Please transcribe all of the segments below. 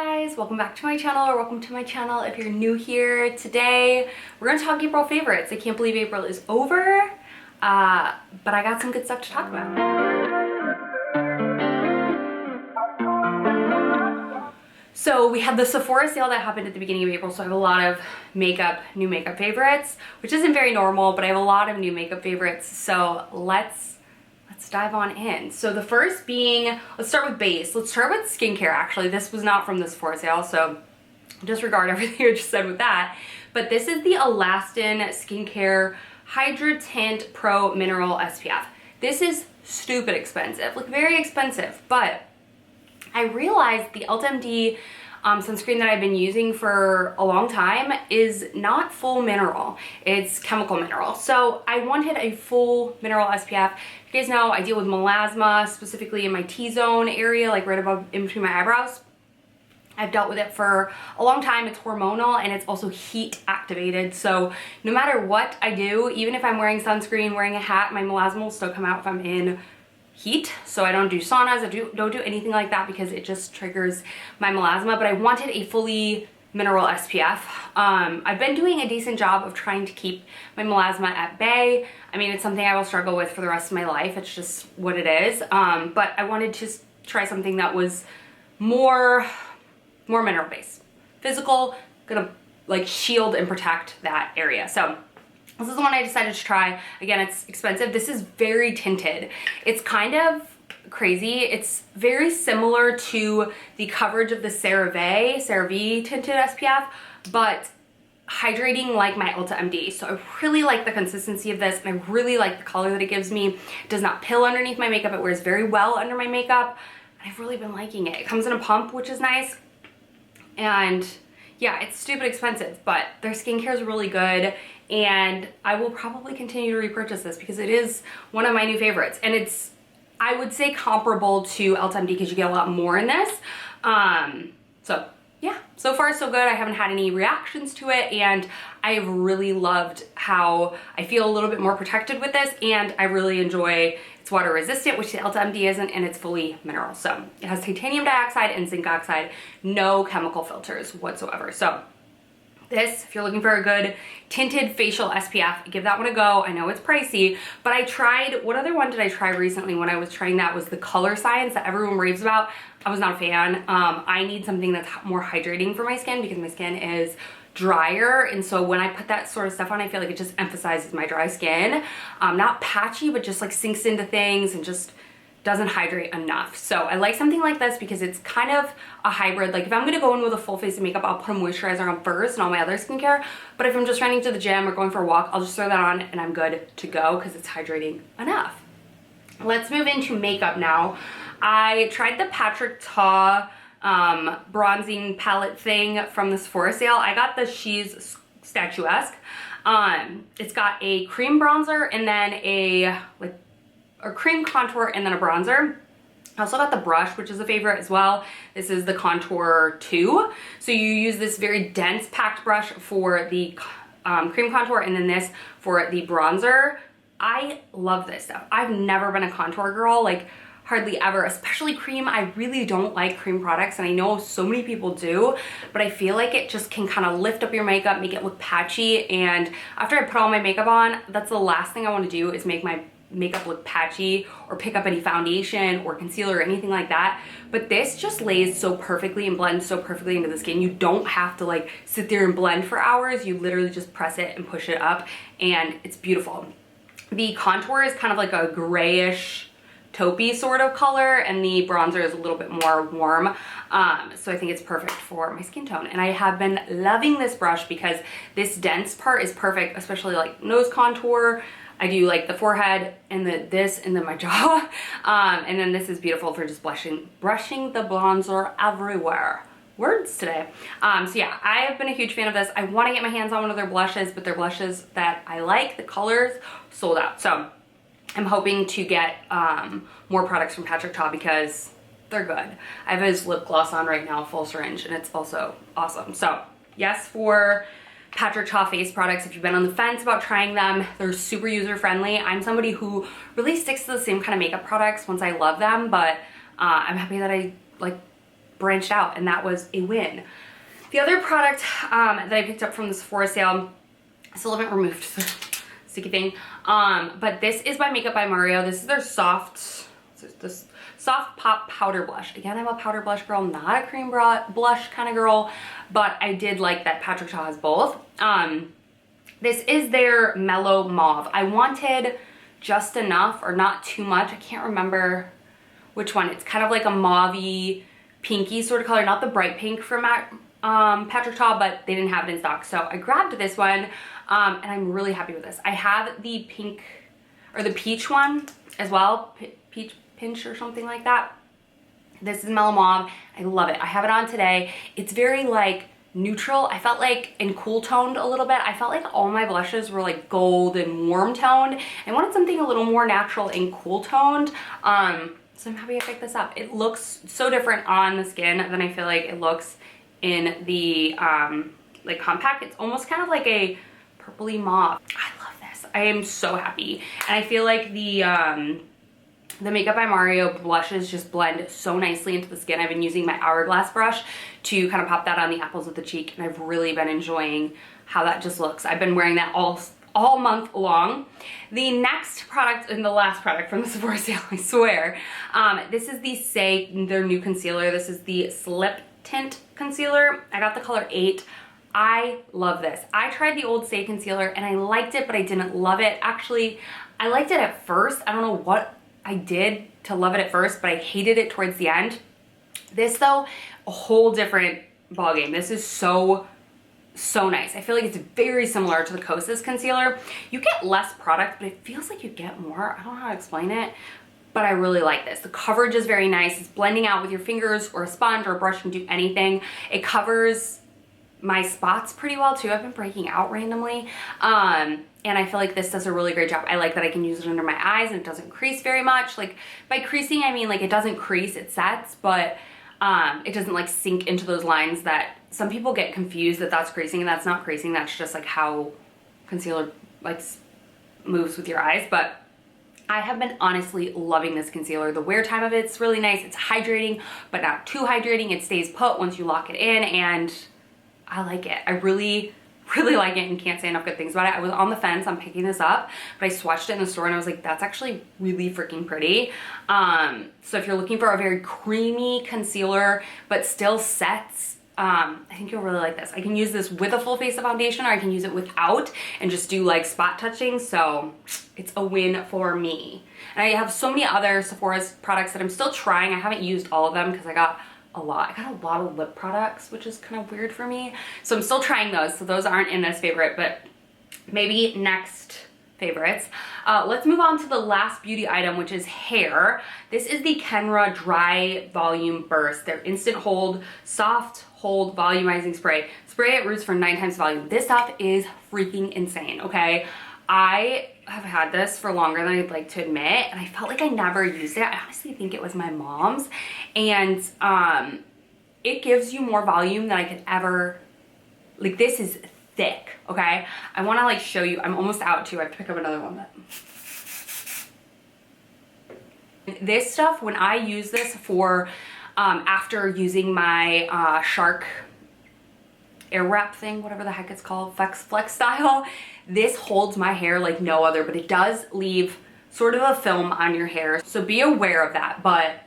guys, welcome back to my channel, or welcome to my channel if you're new here. Today we're gonna talk April favorites. I can't believe April is over, but I got some good stuff to talk about. So we had the Sephora sale that happened at the beginning of April, so I have a lot of new makeup favorites, which isn't very normal, but I have a lot of new makeup favorites, so let's dive on in. So the first being, let's start with base. Let's start with skincare, actually. This was not from the Sephora sale, so disregard everything I just said with that. But this is the Alastin Skincare Hydra Tint Pro Mineral SPF. This is stupid expensive, like very expensive, but I realized the Ulta MD sunscreen that I've been using for a long time is not full mineral, it's chemical mineral. So I wanted a full mineral SPF. You guys know I deal with melasma, specifically in my T-zone area, like right above in between my eyebrows. I've dealt with it for a long time. It's hormonal and it's also heat activated. So no matter what I do, even if I'm wearing sunscreen, wearing a hat, my melasma will still come out if I'm in heat. So I don't do saunas, don't do anything like that because it just triggers my melasma. But I wanted a fully mineral SPF. I've been doing a decent job of trying to keep my melasma at bay. I mean, it's something I will struggle with for the rest of my life. It's just what it is. But I wanted to try something that was more mineral based. Physical, gonna like shield and protect that area. So this is the one I decided to try. Again, it's expensive. This is very tinted. It's kind of crazy. It's very similar to the coverage of the CeraVe tinted SPF, but hydrating like my Ulta MD. So I really like the consistency of this, and I really like the color that it gives me. It does not pill underneath my makeup. It wears very well under my makeup. And I've really been liking it. It comes in a pump, which is nice. And yeah, it's stupid expensive, but their skincare is really good, and I will probably continue to repurchase this because it is one of my new favorites. And it's, I would say, comparable to Ulta MD because you get a lot more in this. So yeah, so far so good. I haven't had any reactions to it, and I've really loved how I feel a little bit more protected with this, and I really enjoy it's water resistant, which the Ulta MD isn't, and it's fully mineral. So it has titanium dioxide and zinc oxide, no chemical filters whatsoever. So this, if you're looking for a good tinted facial SPF, give that one a go. I know it's pricey, but I tried, what other one did I try recently when I was trying that was the Color Science that everyone raves about. I was not a fan. I need something that's more hydrating for my skin because my skin is drier, and so when I put that sort of stuff on, I feel like it just emphasizes my dry skin. Not patchy, but just like sinks into things and just doesn't hydrate enough. So I like something like this because it's kind of a hybrid. Like if I'm gonna go in with a full face of makeup, I'll put a moisturizer on first and all my other skincare. But if I'm just running to the gym or going for a walk, I'll just throw that on and I'm good to go because it's hydrating enough. Let's move into makeup now. I tried the Patrick Ta bronzing palette thing from the Sephora sale. I got the She's Statuesque. It's got a cream bronzer and then a cream contour and then a bronzer. I also got the brush, which is a favorite as well. This is the Contour 2. So you use this very dense packed brush for the cream contour and then this for the bronzer. I love this stuff. I've never been a contour girl, like hardly ever, especially cream. I really don't like cream products, and I know so many people do, but I feel like it just can kind of lift up your makeup, make it look patchy, and after I put all my makeup on, that's the last thing I want to do is make my makeup look patchy or pick up any foundation or concealer or anything like that. But this just lays so perfectly and blends so perfectly into the skin. You don't have to like sit there and blend for hours. You literally just press it and push it up, and it's beautiful. The contour is kind of like a grayish taupey sort of color, and the bronzer is a little bit more warm. So I think it's perfect for my skin tone. And I have been loving this brush because this dense part is perfect, especially like nose contour. I do like the forehead and this and then my jaw. And then this is beautiful for just brushing the bronzer everywhere. Words today. So yeah, I have been a huge fan of this. I want to get my hands on one of their blushes, but their blushes that I like, the colors, sold out. So I'm hoping to get more products from Patrick Ta because they're good. I have his lip gloss on right now, full syringe, and it's also awesome. So yes, for Patrick Ta face products, if you've been on the fence about trying them, they're super user friendly. I'm somebody who really sticks to the same kind of makeup products once I love them, but I'm happy that I like branched out, and that was a win. The other product that I picked up from the Sephora sale, I still haven't removed the sticky thing, but this is by Makeup by Mario. This is their soft pop powder blush. Again, I'm a powder blush girl, not a cream blush kind of girl, but I did like that Patrick Ta has both. This is their Mellow Mauve. I wanted just enough, or not too much. I can't remember which one. It's kind of like a mauve-y, pinky sort of color, not the bright pink from Patrick Ta, but they didn't have it in stock. So I grabbed this one, and I'm really happy with this. I have the pink, or the peach one as well, peach pinch or something like that. This is Mellow Mauve. I love it. I have it on today. It's very like neutral. I felt like, and cool toned a little bit. I felt like all my blushes were like gold and warm toned. I wanted something a little more natural and cool toned. So I'm happy I picked this up. It looks so different on the skin than I feel like it looks in the like compact. It's almost kind of like a purpley mauve. I love this. I am so happy. And I feel like the Makeup by Mario blushes just blend so nicely into the skin. I've been using my Hourglass brush to kind of pop that on the apples of the cheek, and I've really been enjoying how that just looks. I've been wearing that all month long. The next product, and the last product from the Sephora sale, I swear, this is the Saie, their new concealer. This is the Slip Tint Concealer. I got the color 8. I love this. I tried the old Saie concealer and I liked it, but I didn't love it. Actually, I liked it at first. I don't know what I did to love it at first, but I hated it towards the end. This though, a whole different ballgame. This is so nice. I feel like it's very similar to the Kosas concealer. You get less product, but it feels like you get more. I don't know how to explain it, but I really like this. The coverage is very nice. It's blending out with your fingers or a sponge or a brush, can do anything. It covers my spots pretty well too. I've been breaking out randomly. And I feel like this does a really great job. I like that I can use it under my eyes and it doesn't crease very much. Like by creasing, I mean like it doesn't crease, it sets, but it doesn't like sink into those lines that some people get confused that that's creasing, and that's not creasing. That's just like how concealer like moves with your eyes. But I have been honestly loving this concealer. The wear time of it's really nice. It's hydrating, but not too hydrating. It stays put once you lock it in, and I like it. I really like it and can't say enough good things about it. I was on the fence on picking this up, but I swatched it in the store and I was like, that's actually really freaking pretty. So if you're looking for a very creamy concealer, but still sets, I think you'll really like this. I can use this with a full face of foundation, or I can use it without and just do like spot touching. So it's a win for me. And I have so many other Sephora's products that I'm still trying. I haven't used all of them because I got a lot of lip products, which is kind of weird for me. So I'm still trying those. So those aren't in this favorite, but maybe next favorites. Let's move on to the last beauty item, which is hair. This is the Kenra Dry Volume Burst. Their instant hold, soft hold volumizing spray. Spray at roots for 9 times volume. This stuff is freaking insane, okay? I have had this for longer than I'd like to admit, and I felt like I never used it. I honestly think it was my mom's, and it gives you more volume than I could ever, like this is thick, okay? I wanna like show you, I'm almost out too, I have to pick up another one. This stuff, when I use this for, after using my Shark air wrap thing, whatever the heck it's called, flex style, this holds my hair like no other, but it does leave sort of a film on your hair, so be aware of that. But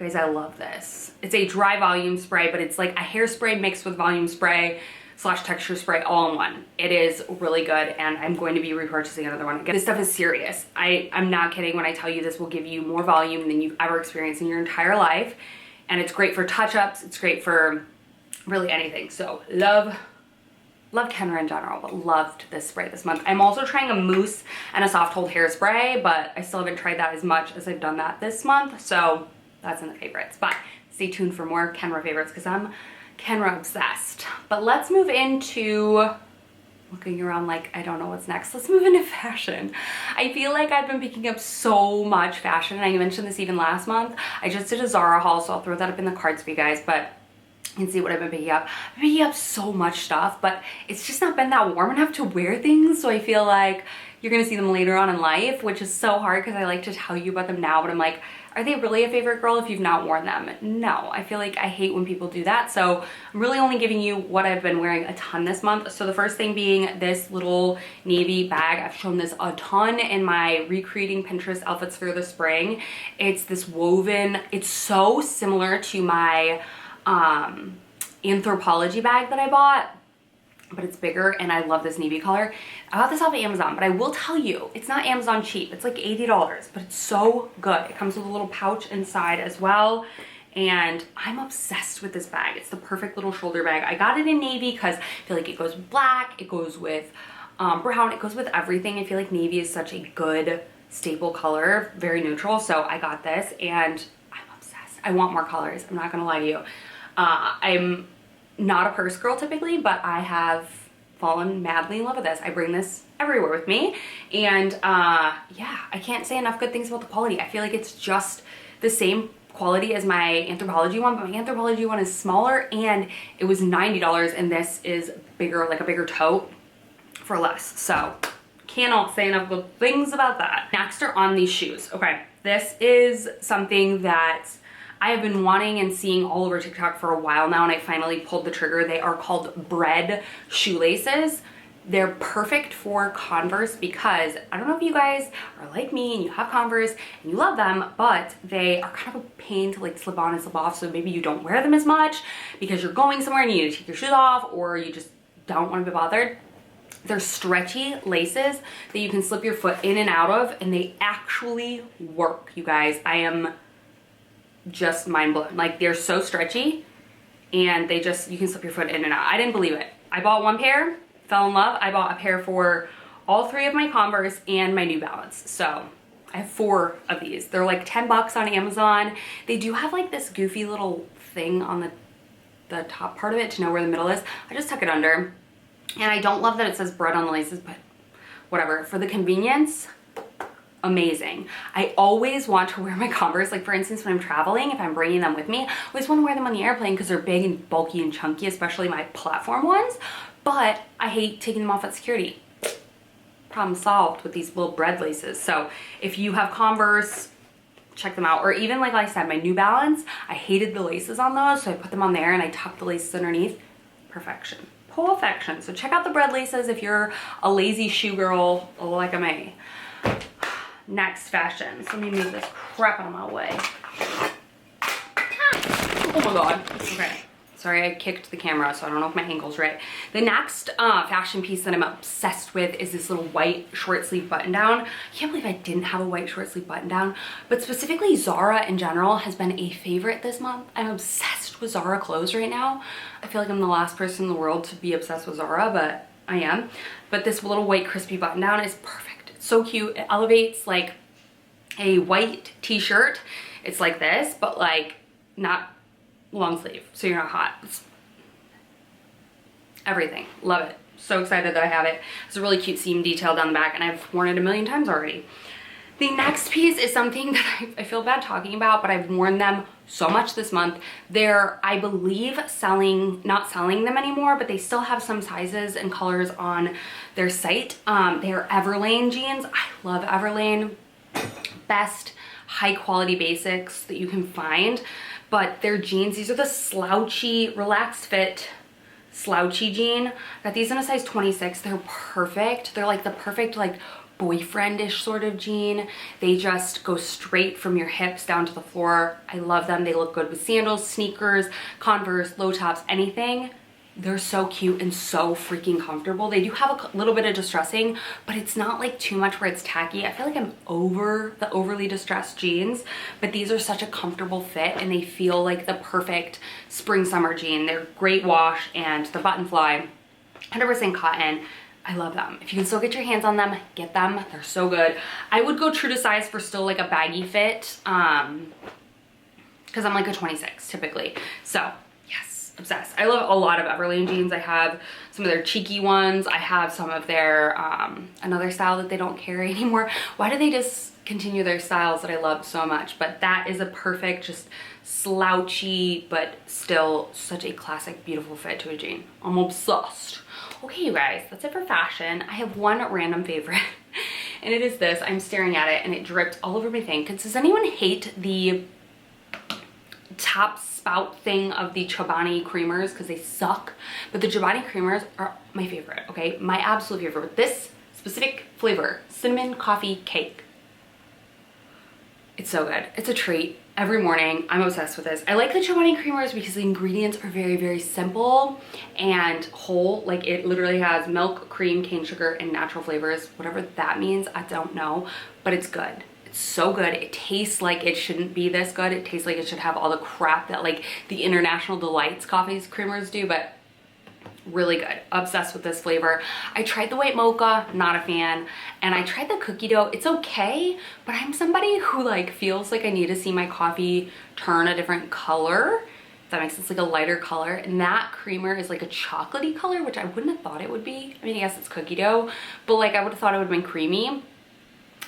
guys, I love this. It's a dry volume spray, but it's like a hairspray mixed with volume spray / texture spray all in one. It is really good, and I'm going to be repurchasing another one. This stuff is serious. I'm not kidding when I tell you this will give you more volume than you've ever experienced in your entire life, and it's great for touch-ups. It's great for really anything. So love Kenra in general, but loved this spray this month. I'm also trying a mousse and a soft hold hairspray, but I still haven't tried that as much as I've done that this month, so that's in the favorites. But stay tuned for more Kenra favorites because I'm Kenra obsessed. But let's move into looking around like I don't know what's next. Let's move into fashion. I feel like I've been picking up so much fashion, and I mentioned this even last month. I just did a Zara haul, so I'll throw that up in the cards for you guys, but you can see what I've been picking up. I've been picking up so much stuff, but it's just not been that warm enough to wear things, so I feel like you're gonna see them later on in life, which is so hard because I like to tell you about them now, but I'm like, Are they really a favorite girl if you've not worn them? No, I feel like I hate when people do that. So I'm really only giving you what I've been wearing a ton this month. So the first thing being this little navy bag. I've shown this a ton in my recreating Pinterest outfits for the spring. It's this woven, it's so similar to my Anthropologie bag that I bought, but it's bigger, and I love this navy color. I got this off of Amazon, but I will tell you, it's not Amazon cheap. It's like $80, but it's so good. It comes with a little pouch inside as well, and I'm obsessed with this bag. It's the perfect little shoulder bag. I got it in navy because I feel like it goes with black, it goes with brown, it goes with everything. I feel like navy is such a good staple color, very neutral, so I got this, and I'm obsessed. I want more colors, I'm not gonna lie to you. I'm not a purse girl typically, but I have fallen madly in love with this. I bring this everywhere with me, and yeah, I can't say enough good things about the quality. I feel like it's just the same quality as my Anthropologie one, but my Anthropologie one is smaller, and it was $90, and this is bigger, like a bigger tote for less. So cannot say enough good things about that. Next are on these shoes. Okay, this is something that I have been wanting and seeing all over TikTok for a while now, and I finally pulled the trigger. They are called Bred shoelaces. They're perfect for Converse because I don't know if you guys are like me and you have Converse and you love them, but they are kind of a pain to like slip on and slip off. So maybe you don't wear them as much because you're going somewhere and you need to take your shoes off, or you just don't want to be bothered. They're stretchy laces that you can slip your foot in and out of, and they actually work, you guys. I am just mind blown. Like, they're so stretchy, and they just, you can slip your foot in and out. I didn't believe it. I bought one pair, fell in love. I bought a pair for all three of my Converse and my New Balance. So I have 4 of these. They're like 10 bucks on Amazon. They do have like this goofy little thing on the top part of it to know where the middle is. I just tuck it under, and I don't love that it says Bred on the laces, but whatever. For the convenience, amazing. I always want to wear my Converse, like for instance when I'm traveling, if I'm bringing them with me, I always want to wear them on the airplane because they're big and bulky and chunky, especially my platform ones, but I hate taking them off at security. Problem solved with these little Bred laces. So if you have Converse, check them out. Or even like I said, my New Balance, I hated the laces on those, so I put them on there and I tucked the laces underneath. Perfection. Perfection. So check out the Bred laces if you're a lazy shoe girl like me. Next fashion. So let me move this crap out of my way. Oh my god. Okay. Sorry, I kicked the camera, so I don't know if my angle's right. The next fashion piece that I'm obsessed with is this little white short sleeve button down. I can't believe I didn't have a white short sleeve button down, but specifically Zara in general has been a favorite this month. I'm obsessed with Zara clothes right now. I feel like I'm the last person in the world to be obsessed with Zara, but I am. But this little white crispy button down is perfect. It's so cute. It elevates like a white t-shirt. It's like this, but like not long sleeve, so you're not hot. It's everything. Love it. So excited that I have it. It's a really cute seam detail down the back, and I've worn it a million times already. The next piece is something that I feel bad talking about, but I've worn them so much this month. They're, I believe, not selling them anymore, but they still have some sizes and colors on their site. They're Everlane jeans. I love Everlane. Best high quality basics that you can find, but they're jeans. These are the slouchy, relaxed fit slouchy jean. Got these in a size 26. They're perfect. They're like the perfect like boyfriendish sort of jean. They just go straight from your hips down to the floor. I love them. They look good with sandals, sneakers, Converse, low tops, anything. They're so cute and so freaking comfortable. They do have a little bit of distressing, but it's not like too much where it's tacky. I feel like I'm over the overly distressed jeans, but these are such a comfortable fit, and they feel like the perfect spring summer jean. They're great wash, and the button fly, 100% cotton. I love them. If you can still get your hands on them, get them. They're so good. I would go true to size for still like a baggy fit, because I'm like a 26 typically. So obsessed. I love a lot of Everlane jeans. I have some of their cheeky ones. I have some of their, another style that they don't carry anymore. Why do they discontinue their styles that I love so much? But that is a perfect, just slouchy, but still such a classic, beautiful fit to a jean. I'm obsessed. Okay, you guys, that's it for fashion. I have one random favorite. and it is this. I'm staring at it and it dripped all over my thing. Does anyone hate the top spout thing of the Chobani creamers? Because they suck. But the Chobani creamers are my favorite, okay? My absolute favorite. This specific flavor, cinnamon coffee cake. It's so good. It's a treat. Every morning, I'm obsessed with this. I like the Chobani creamers because the ingredients are very, very simple and whole. Like, it literally has milk, cream, cane sugar, and natural flavors. Whatever that means, I don't know, but it's good. It's so good. It tastes like it shouldn't be this good. It tastes like it should have all the crap that like the International Delights coffees creamers do, but really good. Obsessed with this flavor. I tried the white mocha, not a fan, and I tried the cookie dough. It's okay, but I'm somebody who like feels like I need to see my coffee turn a different color. If that makes sense, like a lighter color. And that creamer is like a chocolatey color, which I wouldn't have thought it would be. I mean, I guess it's cookie dough, but like I would have thought it would have been creamy,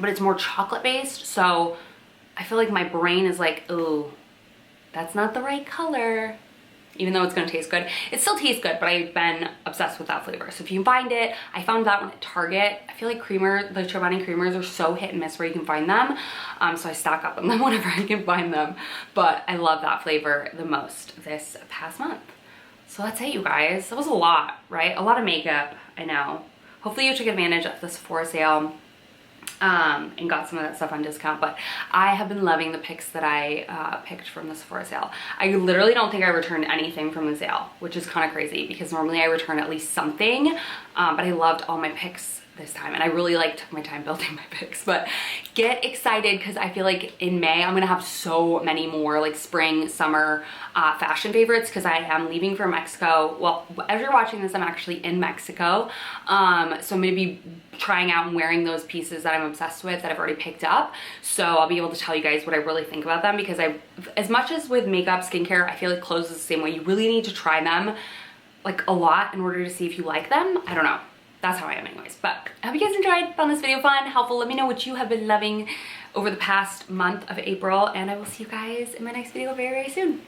but it's more chocolate based. So I feel like my brain is like, oh, that's not the right color. Even though it's gonna taste good. It still tastes good, but I've been obsessed with that flavor. So if you can find it, I found that one at Target. I feel like the Chobani creamers are so hit and miss where you can find them. So I stock up on them whenever I can find them. But I love that flavor the most this past month. So that's it, you guys. That was a lot, right? A lot of makeup, I know. Hopefully you took advantage of the Sephora sale and got some of that stuff on discount, but I have been loving the picks that I picked from the Sephora sale. I literally don't think I returned anything from the sale, which is kind of crazy because normally I return at least something, but I loved all my picks this time, and I really like took my time building my picks. But get excited because I feel like in May I'm gonna have so many more like spring, summer fashion favorites because I am leaving for Mexico. Well, as you're watching this, I'm actually in Mexico, so I'm gonna be trying out and wearing those pieces that I'm obsessed with that I've already picked up. So I'll be able to tell you guys what I really think about them, because as much as with makeup, skincare, I feel like clothes is the same way. You really need to try them like a lot in order to see if you like them. I don't know. That's how I am anyways. But I hope you guys enjoyed, found this video fun, helpful. Let me know what you have been loving over the past month of April, and I will see you guys in my next video very, very soon.